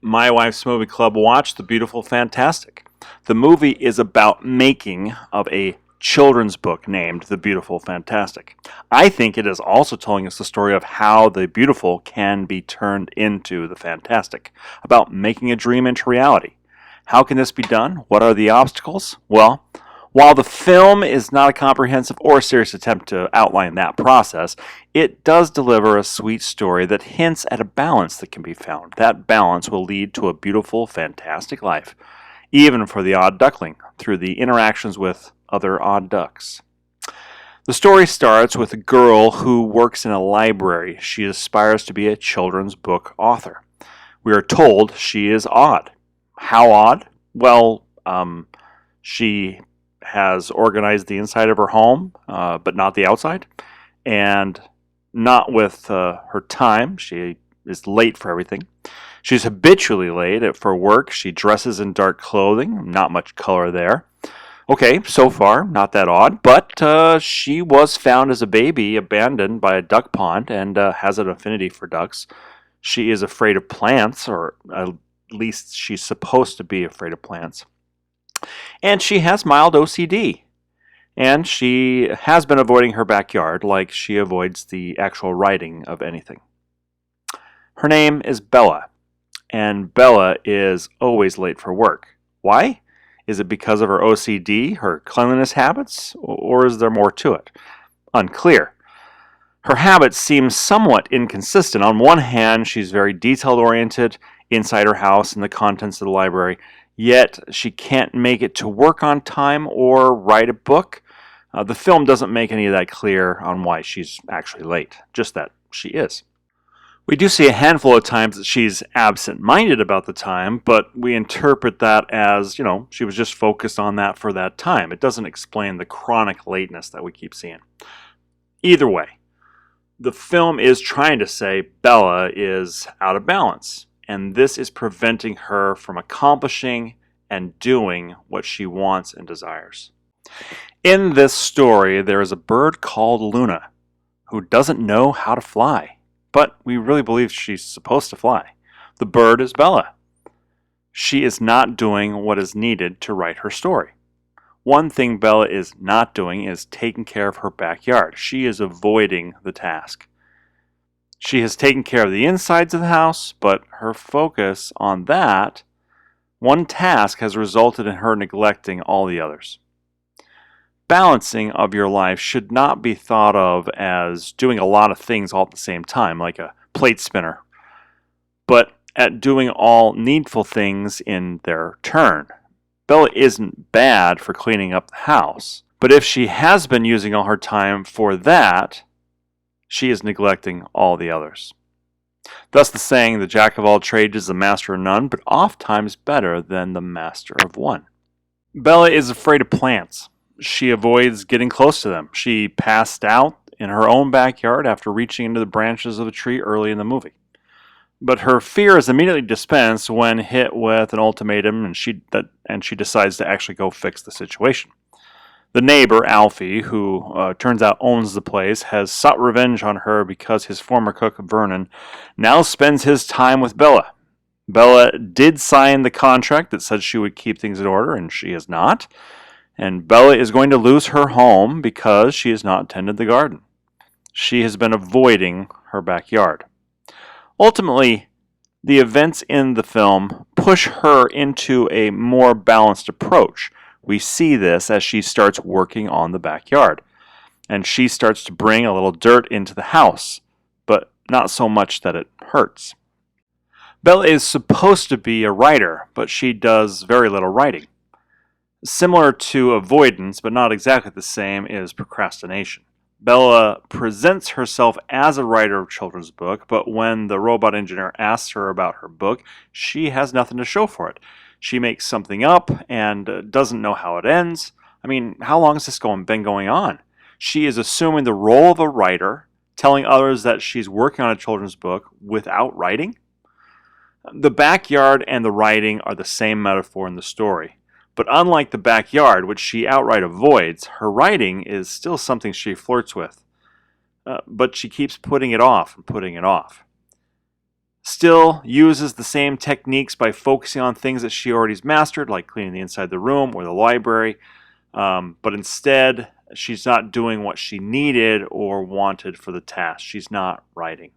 My wife's movie club watched The Beautiful Fantastic. The movie is about making of a children's book named The Beautiful Fantastic. I think it is also telling us the story of how the beautiful can be turned into the fantastic, about making a dream into reality. How can this be done? What are the obstacles? Well, while the film is not a comprehensive or serious attempt to outline that process, it does deliver a sweet story that hints at a balance that can be found. That balance will lead to a beautiful, fantastic life, even for the odd duckling, through the interactions with other odd ducks. The story starts with a girl who works in a library. She aspires to be a children's book author. We are told she is odd. How odd? Well, she has organized the inside of her home, but not the outside, and not with her time. She is late for everything. She's habitually late for work. She dresses in dark clothing, not much color there. Okay, so far, not that odd, but she was found as a baby abandoned by a duck pond and has an affinity for ducks. She is afraid of plants, or at least she's supposed to be afraid of plants. And she has mild OCD. And she has been avoiding her backyard like she avoids the actual writing of anything. Her name is Bella, and Bella is always late for work. Why? Is it because of her OCD, her cleanliness habits, or is there more to it? Unclear. Her habits seem somewhat inconsistent. On one hand, she's very detail-oriented inside her house and the contents of the library, yet she can't make it to work on time or write a book. The film doesn't make any of that clear on why she's actually late, just that she is. We do see a handful of times that she's absent-minded about the time, but we interpret that as, she was just focused on that for that time. It doesn't explain the chronic lateness that we keep seeing. Either way, the film is trying to say Bella is out of balance, and this is preventing her from accomplishing and doing what she wants and desires. In this story, there is a bird called Luna who doesn't know how to fly, but we really believe she's supposed to fly. The bird is Bella. She is not doing what is needed to write her story. One thing Bella is not doing is taking care of her backyard. She is avoiding the task. She has taken care of the insides of the house, but her focus on that one task has resulted in her neglecting all the others. Balancing of your life should not be thought of as doing a lot of things all at the same time, like a plate spinner, but at doing all needful things in their turn. Bella isn't bad for cleaning up the house, but if she has been using all her time for that, she is neglecting all the others. Thus the saying, the jack of all trades is the master of none, but oft times better than the master of one. Bella is afraid of plants. She avoids getting close to them. She passed out in her own backyard after reaching into the branches of a tree early in the movie. But her fear is immediately dispensed when hit with an ultimatum, and she decides to actually go fix the situation. The neighbor, Alfie, who turns out owns the place, has sought revenge on her because his former cook, Vernon, now spends his time with Bella. Bella did sign the contract that said she would keep things in order, and she has not. And Bella is going to lose her home because she has not tended the garden. She has been avoiding her backyard. Ultimately, the events in the film push her into a more balanced approach. We see this as she starts working on the backyard, and she starts to bring a little dirt into the house, but not so much that it hurts. Bella is supposed to be a writer, but she does very little writing. Similar to avoidance, but not exactly the same, is procrastination. Bella presents herself as a writer of children's book, but when the robot engineer asks her about her book, she has nothing to show for it. She makes something up and doesn't know how it ends. I mean, how long has this been going on? She is assuming the role of a writer, telling others that she's working on a children's book without writing. The backyard and the writing are the same metaphor in the story. But unlike the backyard, which she outright avoids, her writing is still something she flirts with. But she keeps putting it off and putting it off. still uses the same techniques by focusing on things that she already mastered, like cleaning the inside of the room or the library, but instead she's not doing what she needed or wanted for the task. She's not writing.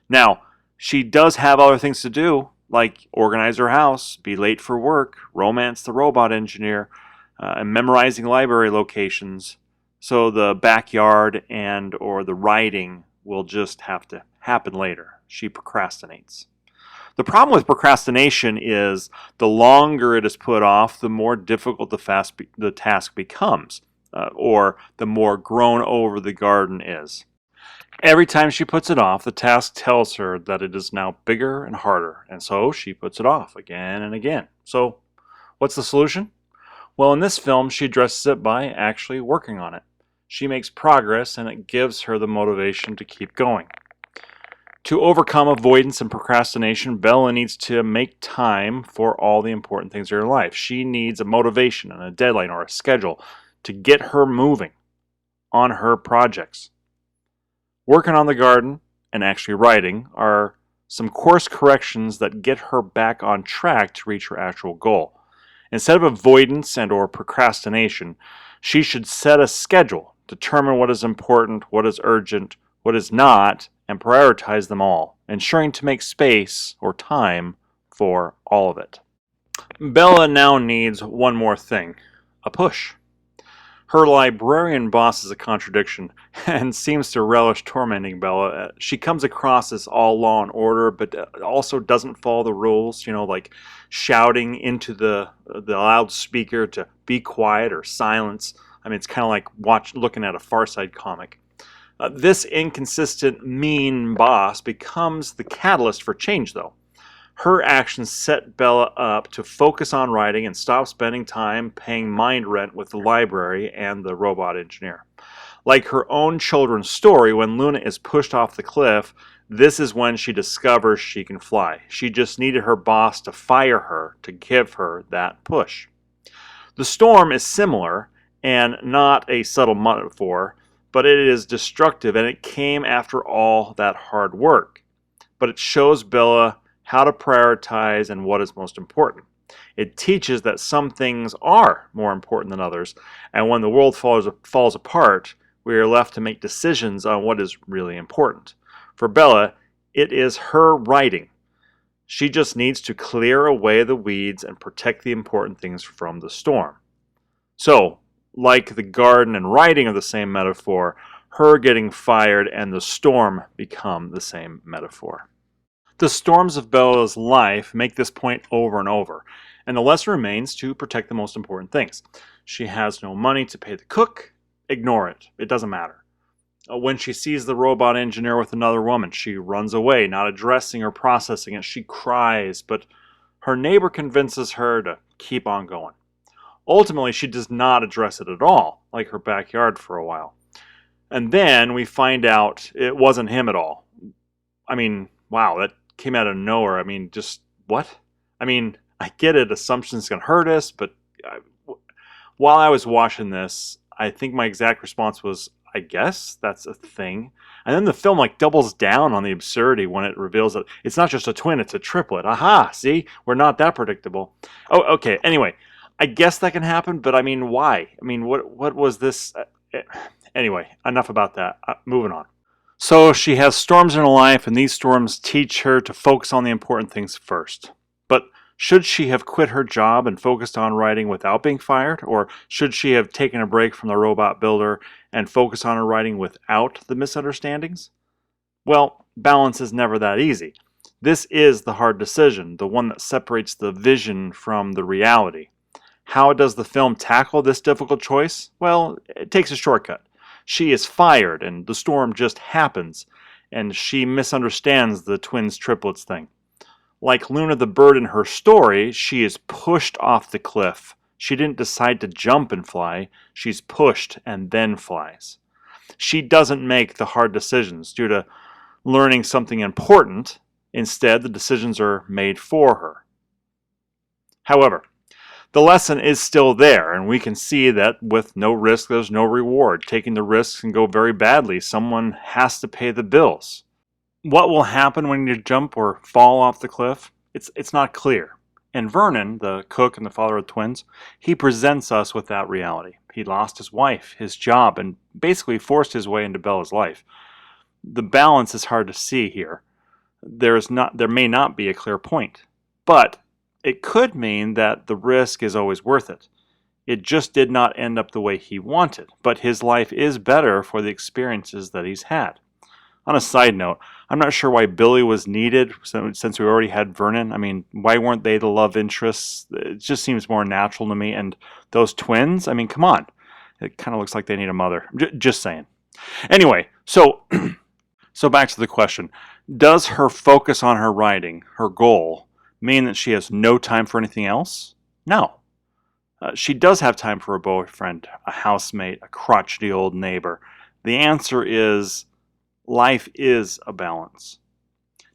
Now, she does have other things to do, like organize her house, be late for work, romance the robot engineer, and memorizing library locations. So the backyard and or the writing will just have to happen later. She procrastinates. The problem with procrastination is the longer it is put off, the more difficult the task becomes, or the more grown over the garden is. Every time she puts it off, the task tells her that it is now bigger and harder, and so she puts it off again and again. So, what's the solution? Well, in this film, she addresses it by actually working on it. She makes progress, and it gives her the motivation to keep going. To overcome avoidance and procrastination, Bella needs to make time for all the important things in her life. She needs a motivation and a deadline or a schedule to get her moving on her projects. Working on the garden and actually writing are some course corrections that get her back on track to reach her actual goal. Instead of avoidance and or procrastination, she should set a schedule, determine what is important, what is urgent, what is not, and prioritize them all, ensuring to make space or time for all of it. Bella now needs one more thing, a push. Her librarian boss is a contradiction and seems to relish tormenting Bella. She comes across as all law and order, but also doesn't follow the rules, like shouting into the loudspeaker to be quiet or silence. I mean, it's kind of like looking at a Far Side comic. This inconsistent, mean boss becomes the catalyst for change, though. Her actions set Bella up to focus on writing and stop spending time paying mind rent with the library and the robot engineer. Like her own children's story, when Luna is pushed off the cliff, this is when she discovers she can fly. She just needed her boss to fire her to give her that push. The storm is similar and not a subtle metaphor, but it is destructive, and it came after all that hard work. But it shows Bella how to prioritize and what is most important. It teaches that some things are more important than others, and when the world falls apart, we are left to make decisions on what is really important. For Bella, it is her writing. She just needs to clear away the weeds and protect the important things from the storm. So, like the garden and writing are the same metaphor, her getting fired and the storm become the same metaphor. The storms of Bella's life make this point over and over, and the lesson remains to protect the most important things. She has no money to pay the cook. Ignore it. It doesn't matter. When she sees the robot engineer with another woman, she runs away, not addressing or processing it. She cries, but her neighbor convinces her to keep on going. Ultimately, she does not address it at all, like her backyard for a while. And then we find out it wasn't him at all. I mean, wow, that came out of nowhere. I mean, just what? I mean, I get it, assumptions can hurt us, but while I was watching this, I think my exact response was, I guess that's a thing. And then the film doubles down on the absurdity when it reveals that it's not just a twin, it's a triplet. Aha, see? We're not that predictable. Oh, okay, anyway, I guess that can happen, but I mean, why? I mean, what was this? Anyway, enough about that. Moving on. So she has storms in her life, and these storms teach her to focus on the important things first. But should she have quit her job and focused on writing without being fired? Or should she have taken a break from the robot builder and focused on her writing without the misunderstandings? Well, balance is never that easy. This is the hard decision, the one that separates the vision from the reality. How does the film tackle this difficult choice? Well, it takes a shortcut. She is fired, and the storm just happens, and she misunderstands the twins triplets thing. Like Luna the bird in her story, she is pushed off the cliff. She didn't decide to jump and fly. She's pushed and then flies. She doesn't make the hard decisions due to learning something important. Instead, the decisions are made for her. However, the lesson is still there, and we can see that with no risk, there's no reward. Taking the risks can go very badly. Someone has to pay the bills. What will happen when you jump or fall off the cliff? It's not clear. And Vernon, the cook and the father of twins, he presents us with that reality. He lost his wife, his job, and basically forced his way into Bella's life. The balance is hard to see here. There may not be a clear point, but it could mean that the risk is always worth it. It just did not end up the way he wanted, but his life is better for the experiences that he's had. On a side note, I'm not sure why Billy was needed since we already had Vernon. I mean, why weren't they the love interests? It just seems more natural to me. And those twins, I mean, come on. It kind of looks like they need a mother. Just saying. Anyway, so back to the question. Does her focus on her writing, her goal, mean that she has no time for anything else? No. She does have time for a boyfriend, a housemate, a crotchety old neighbor. The answer is life is a balance.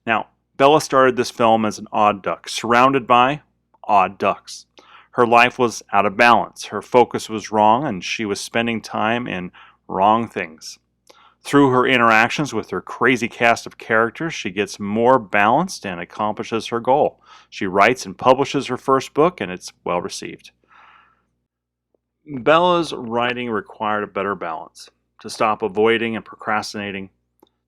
Now, Bella started this film as an odd duck, surrounded by odd ducks. Her life was out of balance. Her focus was wrong, and she was spending time in wrong things. Through her interactions with her crazy cast of characters, she gets more balanced and accomplishes her goal. She writes and publishes her first book, and it's well received. Bella's writing required a better balance, to stop avoiding and procrastinating,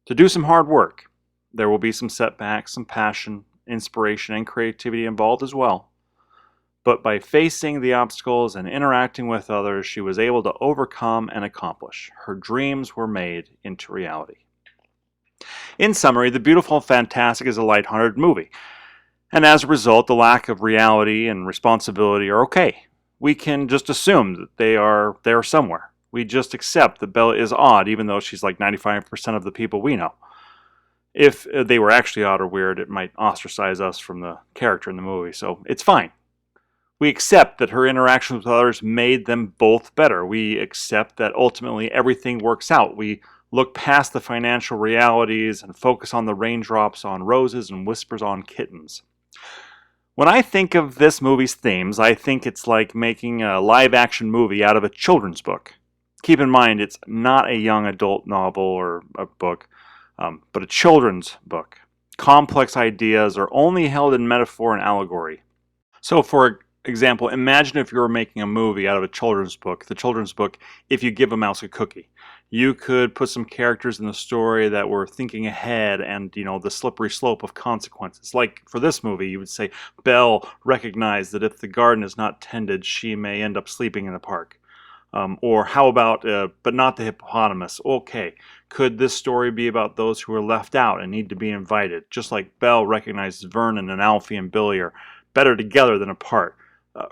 to do some hard work. There will be some setbacks, some passion, inspiration, and creativity involved as well. But by facing the obstacles and interacting with others, she was able to overcome and accomplish. Her dreams were made into reality. In summary, The Beautiful and Fantastic is a lighthearted movie. And as a result, the lack of reality and responsibility are okay. We can just assume that they are there somewhere. We just accept that Bella is odd, even though she's like 95% of the people we know. If they were actually odd or weird, it might ostracize us from the character in the movie, so it's fine. We accept that her interactions with others made them both better. We accept that ultimately everything works out. We look past the financial realities and focus on the raindrops on roses and whispers on kittens. When I think of this movie's themes, I think it's like making a live-action movie out of a children's book. Keep in mind, it's not a young adult novel or a book, but a children's book. Complex ideas are only held in metaphor and allegory. So, for example, imagine if you were making a movie out of a children's book. The children's book, If You Give a Mouse a Cookie. You could put some characters in the story that were thinking ahead and, the slippery slope of consequences. Like for this movie, you would say, Belle recognized that if the garden is not tended, she may end up sleeping in the park. Or how about, but not the hippopotamus? Okay, could this story be about those who are left out and need to be invited? Just like Belle recognizes Vernon and Alfie and Billy are better together than apart.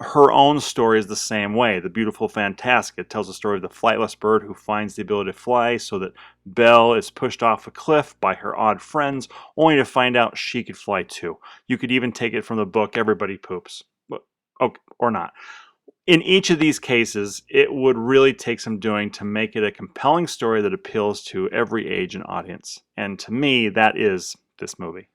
Her own story is the same way. The Beautiful Fantastic. It tells the story of the flightless bird who finds the ability to fly so that Belle is pushed off a cliff by her odd friends, only to find out she could fly too. You could even take it from the book Everybody Poops. Okay, or not. In each of these cases, it would really take some doing to make it a compelling story that appeals to every age and audience. And to me, that is this movie.